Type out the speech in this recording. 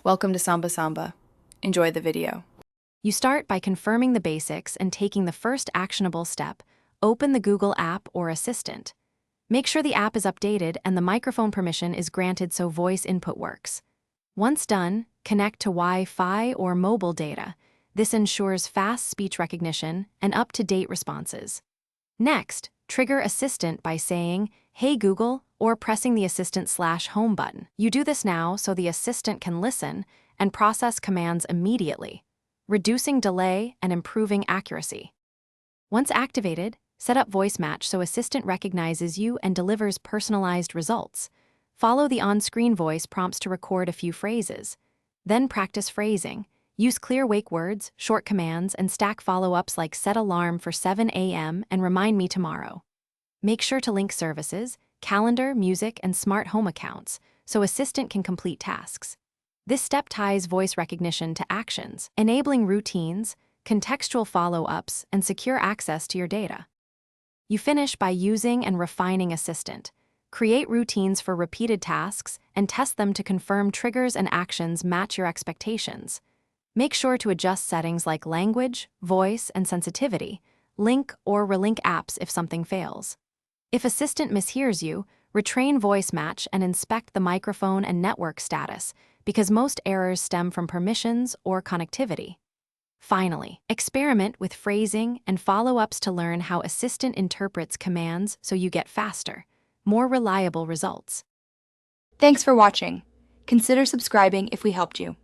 Welcome to Samba Samba. Enjoy the video. You start by confirming the basics and taking the first actionable step. Open the Google app or Assistant. Make sure the app is updated and the microphone permission is granted so voice input works. Once done, connect to Wi-Fi or mobile data. This ensures fast speech recognition and up-to-date responses. Next, trigger Assistant by saying, "Hey Google," or pressing the Assistant/Home button. You do this now so the Assistant can listen and process commands immediately, reducing delay and improving accuracy. Once activated, set up voice match so Assistant recognizes you and delivers personalized results. Follow the on-screen voice prompts to record a few phrases. Then practice phrasing. Use clear wake words, short commands, and stack follow-ups like set alarm for 7 a.m. and remind me tomorrow. Make sure to link services, calendar, music, and smart home accounts so Assistant can complete tasks. This step ties voice recognition to actions, enabling routines, contextual follow-ups, and secure access to your data. You finish by using and refining Assistant. Create routines for repeated tasks and test them to confirm triggers and actions match your expectations. Make sure to adjust settings like language, voice, and sensitivity, link or relink apps if something fails. If Assistant mishears you, retrain voice match and inspect the microphone and network status, because most errors stem from permissions or connectivity. Finally, experiment with phrasing and follow-ups to learn how Assistant interprets commands so you get faster, more reliable results. Thanks for watching. Consider subscribing if we helped you.